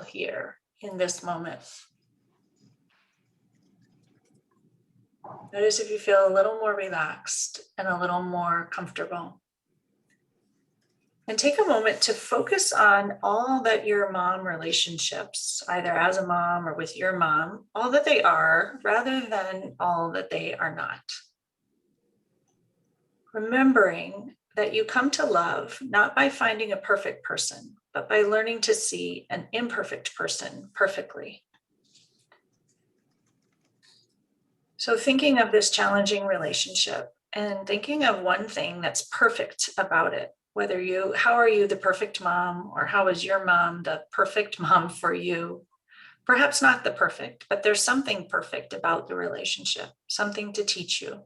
here in this moment. Notice if you feel a little more relaxed and a little more comfortable. And take a moment to focus on all that your mom relationships, either as a mom or with your mom, all that they are, rather than all that they are not. Remembering that you come to love not by finding a perfect person, but by learning to see an imperfect person perfectly. So thinking of this challenging relationship and thinking of one thing that's perfect about it, how are you the perfect mom, or how is your mom the perfect mom for you? Perhaps not the perfect, but there's something perfect about the relationship, something to teach you.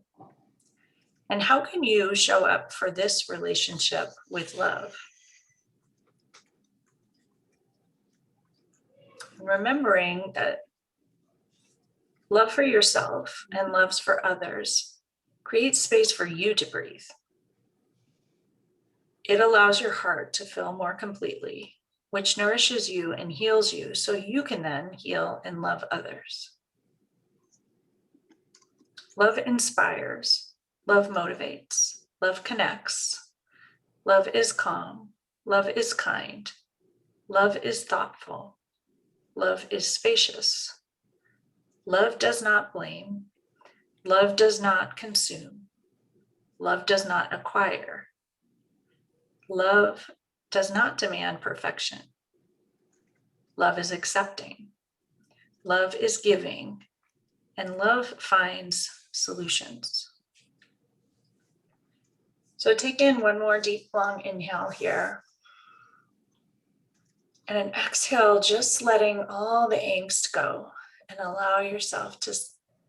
And how can you show up for this relationship with love? Remembering that love for yourself and love for others creates space for you to breathe. It allows your heart to fill more completely, which nourishes you and heals you so you can then heal and love others. Love inspires, love motivates, love connects, love is calm, love is kind, love is thoughtful, love is spacious. Love does not blame, love does not consume, love does not acquire. Love does not demand perfection. Love is accepting. Love is giving. And love finds solutions. So take in one more deep, long inhale here. And an exhale, just letting all the angst go and allow yourself to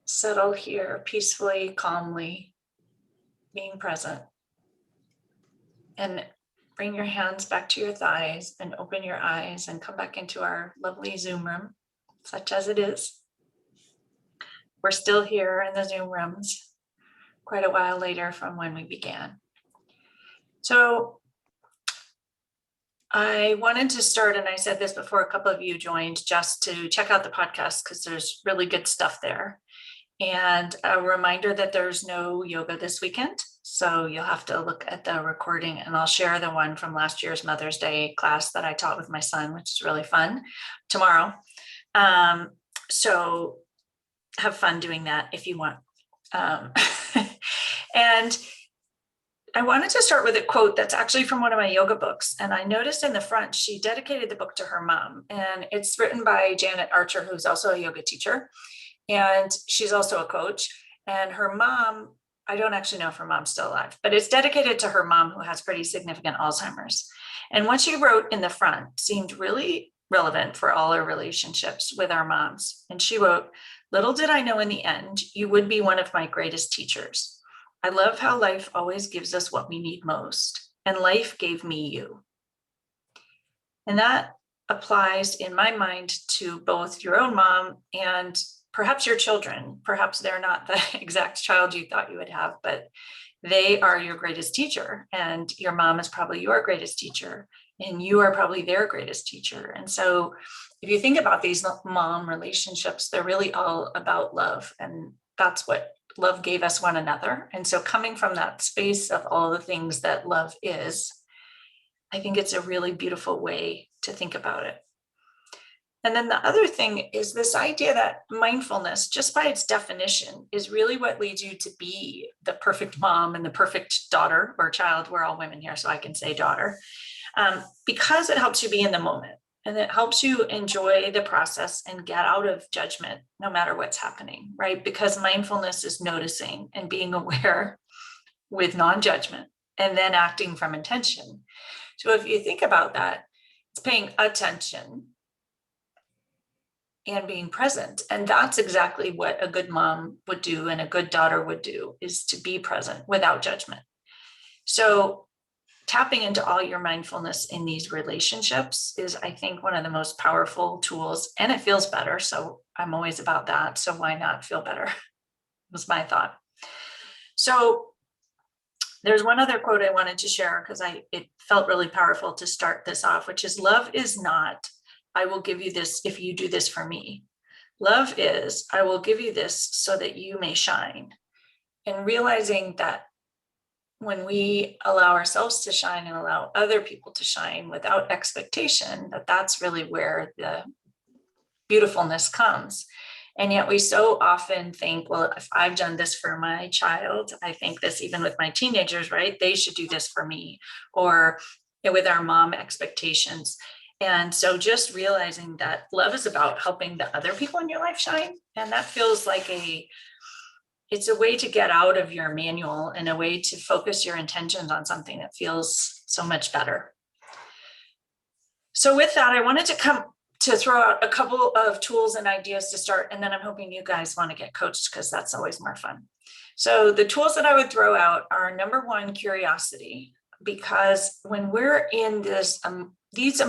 settle here peacefully, calmly, being present. And bring your hands back to your thighs and open your eyes and come back into our lovely Zoom room, such as it is. We're still here in the Zoom rooms quite a while later from when we began. So I wanted to start, and I said this before a couple of you joined, just to check out the podcast because there's really good stuff there. And a reminder that there's no yoga this weekend. So you'll have to look at the recording, and I'll share the one from last year's Mother's Day class that I taught with my son, which is really fun, tomorrow. So have fun doing that if you want. And I wanted to start with a quote that's actually from one of my yoga books. And I noticed in the front, she dedicated the book to her mom. And it's written by Janet Archer, who's also a yoga teacher. And she's also a coach. And her mom, I don't actually know if her mom's still alive, but it's dedicated to her mom, who has pretty significant Alzheimer's. And what she wrote in the front seemed really relevant for all our relationships with our moms. And she wrote, "Little did I know in the end, you would be one of my greatest teachers. I love how life always gives us what we need most, and life gave me you." And that applies in my mind to both your own mom and perhaps your children. Perhaps they're not the exact child you thought you would have, but they are your greatest teacher, and your mom is probably your greatest teacher, and you are probably their greatest teacher. And so if you think about these mom relationships, they're really all about love, and that's what love gave us one another. And so coming from that space of all the things that love is, I think it's a really beautiful way to think about it. And then the other thing is this idea that mindfulness, just by its definition, is really what leads you to be the perfect mom and the perfect daughter or child. We're all women here, so I can say daughter, because it helps you be in the moment. And it helps you enjoy the process and get out of judgment no matter what's happening, right? Because mindfulness is noticing and being aware with non-judgment and then acting from intention. So if you think about that, it's paying attention and being present. And that's exactly what a good mom would do and a good daughter would do, is to be present without judgment. So tapping into all your mindfulness in these relationships is, I think, one of the most powerful tools, and it feels better. So I'm always about that. So why not feel better? Was my thought. So there's one other quote I wanted to share because it felt really powerful to start this off, which is, "Love is not I will give you this if you do this for me. Love is, I will give you this so that you may shine. And realizing that when we allow ourselves to shine and allow other people to shine without expectation, that's really where the beautifulness comes. And yet we so often think, well, if I've done this for my child, I think this even with my teenagers, right? They should do this for me, or with our mom expectations. And so just realizing that love is about helping the other people in your life shine. And that feels like it's a way to get out of your manual and a way to focus your intentions on something that feels so much better. So with that, I wanted to throw out a couple of tools and ideas to start, and then I'm hoping you guys want to get coached because that's always more fun. So the tools that I would throw out are, number one, curiosity, because when we're in this, these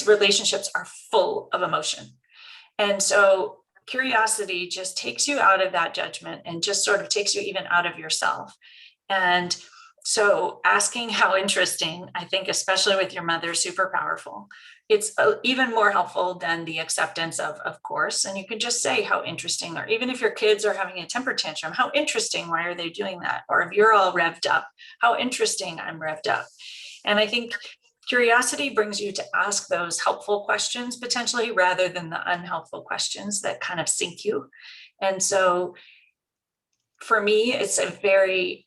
relationships are full of emotion. And so curiosity just takes you out of that judgment and just sort of takes you even out of yourself. And so asking how interesting, I think, especially with your mother, super powerful. It's even more helpful than the acceptance of course. And you can just say how interesting, or even if your kids are having a temper tantrum, how interesting, why are they doing that? Or if you're all revved up, how interesting, I'm revved up. And I think curiosity brings you to ask those helpful questions potentially, rather than the unhelpful questions that kind of sink you. And so for me, it's a very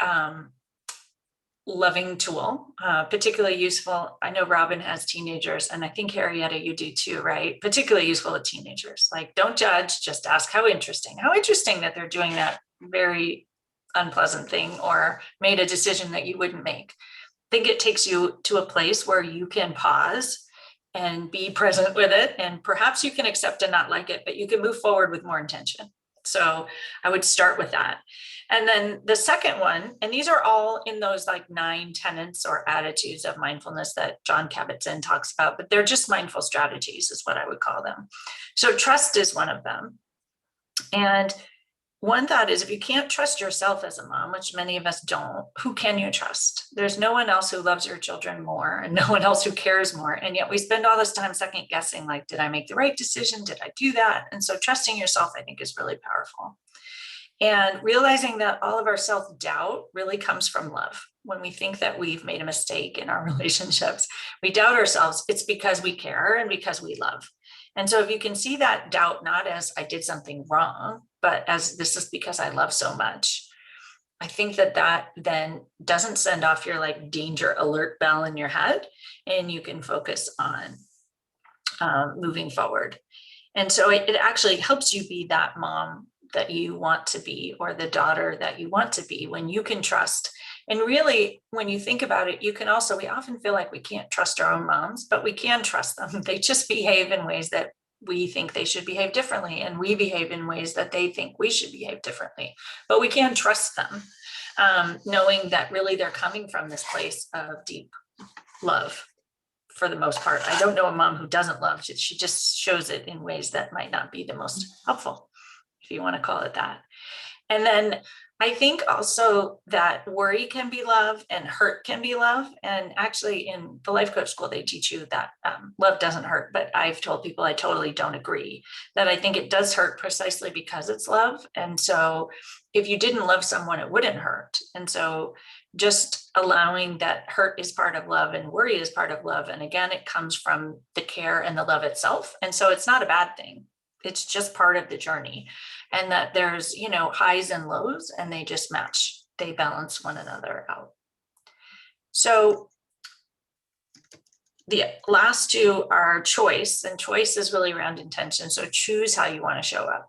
loving tool, particularly useful. I know Robin has teenagers, and I think Harrietta, you do too, right? Particularly useful with teenagers. Like, don't judge, just ask how interesting that they're doing that very unpleasant thing or made a decision that you wouldn't make. I think it takes you to a place where you can pause and be present with it. And perhaps you can accept and not like it, but you can move forward with more intention. So I would start with that. And then the second one, and these are all in those like 9 tenets or attitudes of mindfulness that John Kabat-Zinn talks about, but they're just mindful strategies is what I would call them. So trust is one of them. And one thought is, if you can't trust yourself as a mom, which many of us don't, who can you trust? There's no one else who loves your children more and no one else who cares more. And yet we spend all this time second guessing, like, did I make the right decision? Did I do that? And so trusting yourself, I think, is really powerful. And realizing that all of our self-doubt really comes from love. When we think that we've made a mistake in our relationships, we doubt ourselves. It's because we care and because we love. And so if you can see that doubt not as I did something wrong, but as this is because I love so much, I think that then doesn't send off your like danger alert bell in your head, and you can focus on moving forward. And so it actually helps you be that mom that you want to be, or the daughter that you want to be, when you can trust. And really, when you think about it, we often feel like we can't trust our own moms, but we can trust them. They just behave in ways that we think they should behave differently, and we behave in ways that they think we should behave differently. But we can trust them, knowing that really they're coming from this place of deep love for the most part. I don't know a mom who doesn't love. She just shows it in ways that might not be the most helpful, if you want to call it that. And then I think also that worry can be love and hurt can be love. And actually in the life coach school, they teach you that love doesn't hurt, but I've told people I totally don't agree, that I think it does hurt precisely because it's love. And so if you didn't love someone, it wouldn't hurt. And so just allowing that hurt is part of love and worry is part of love. And again, it comes from the care and the love itself. And so it's not a bad thing. It's just part of the journey, and that there's, highs and lows, and they just match, they balance one another out. So the last two are choice, and choice is really around intention. So choose how you want to show up.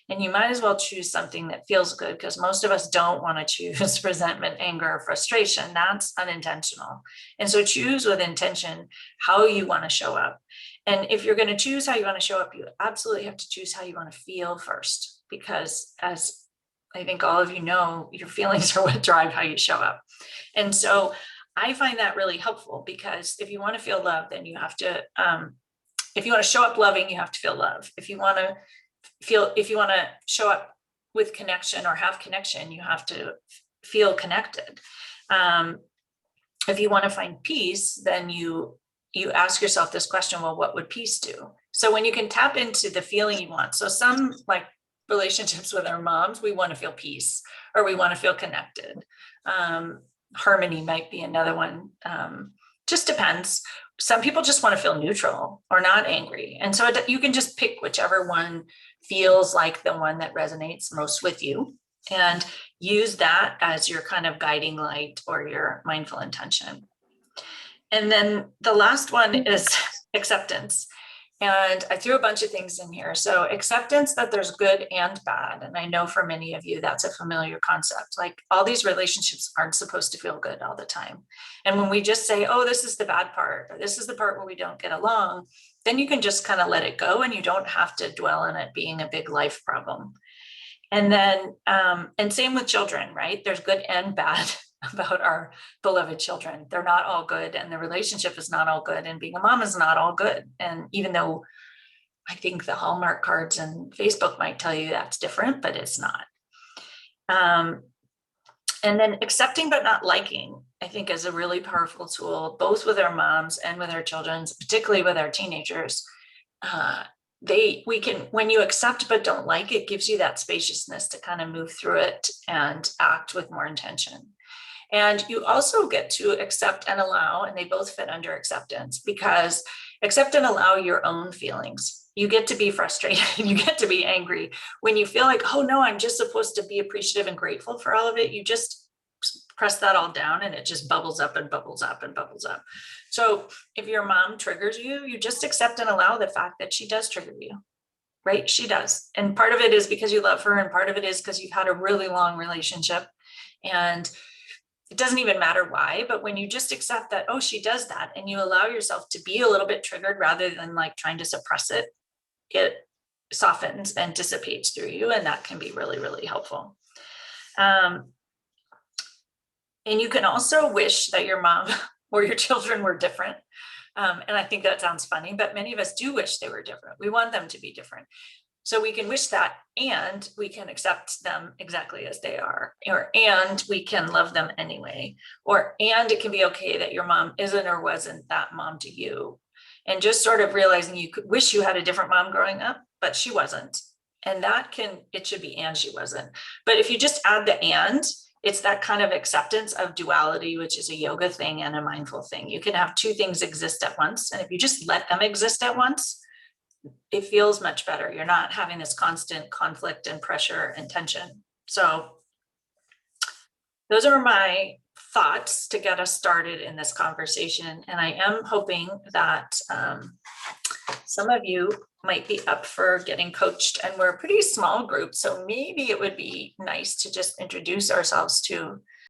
And you might as well choose something that feels good, because most of us don't want to choose resentment, anger, or frustration. That's unintentional. And so choose with intention how you want to show up. And if you're going to choose how you want to show up, you absolutely have to choose how you want to feel first, because as I think all of you know, your feelings are what drive how you show up. And so I find that really helpful, because if you want to feel love, then you have to, if you want to show up loving, you have to feel love. If you want to show up with connection or have connection, you have to feel connected. If you want to find peace, then you you ask yourself this question, well, what would peace do? So when you can tap into the feeling you want, so some like relationships with our moms, we want to feel peace or we want to feel connected. Harmony might be another one. Just depends. Some people just want to feel neutral or not angry. And so you can just pick whichever one feels like the one that resonates most with you and use that as your kind of guiding light or your mindful intention. And then the last one is acceptance. And I threw a bunch of things in here. So acceptance that there's good and bad. And I know for many of you, that's a familiar concept. Like all these relationships aren't supposed to feel good all the time. And when we just say, oh, this is the bad part, or this is the part where we don't get along, then you can just kind of let it go and you don't have to dwell on it being a big life problem. And then, and same with children, right? There's good and bad about our beloved children. They're not all good, and the relationship is not all good, and being a mom is not all good. And even though I think the Hallmark cards and Facebook might tell you that's different, but it's not. And then accepting but not liking, I think, is a really powerful tool, both with our moms and with our children, particularly with our teenagers. When you accept but don't like, it gives you that spaciousness to kind of move through it and act with more intention. And you also get to accept and allow, and they both fit under acceptance, because accept and allow your own feelings. You get to be frustrated, you get to be angry. When you feel like, oh no, I'm just supposed to be appreciative and grateful for all of it, you just press that all down and it just bubbles up and bubbles up and bubbles up. So if your mom triggers you, you just accept and allow the fact that she does trigger you, right? She does. And part of it is because you love her, and part of it is because you've had a really long relationship. And it doesn't even matter why, but when you just accept that, oh, she does that, and you allow yourself to be a little bit triggered rather than like trying to suppress it, it softens and dissipates through you. And that can be really, really helpful. And you can also wish that your mom or your children were different. And I think that sounds funny, but many of us do wish they were different. We want them to be different. So we can wish that, and we can accept them exactly as they are, and we can love them anyway, and it can be okay that your mom isn't or wasn't that mom to you. And just sort of realizing you could wish you had a different mom growing up, but she wasn't. And it should be, and she wasn't. But if you just add the and, it's that kind of acceptance of duality, which is a yoga thing and a mindful thing. You can have two things exist at once. And if you just let them exist at once, it feels much better. You're not having this constant conflict and pressure and tension. So those are my thoughts to get us started in this conversation. And I am hoping that some of you might be up for getting coached, and we're a pretty small group. So maybe it would be nice to just introduce ourselves to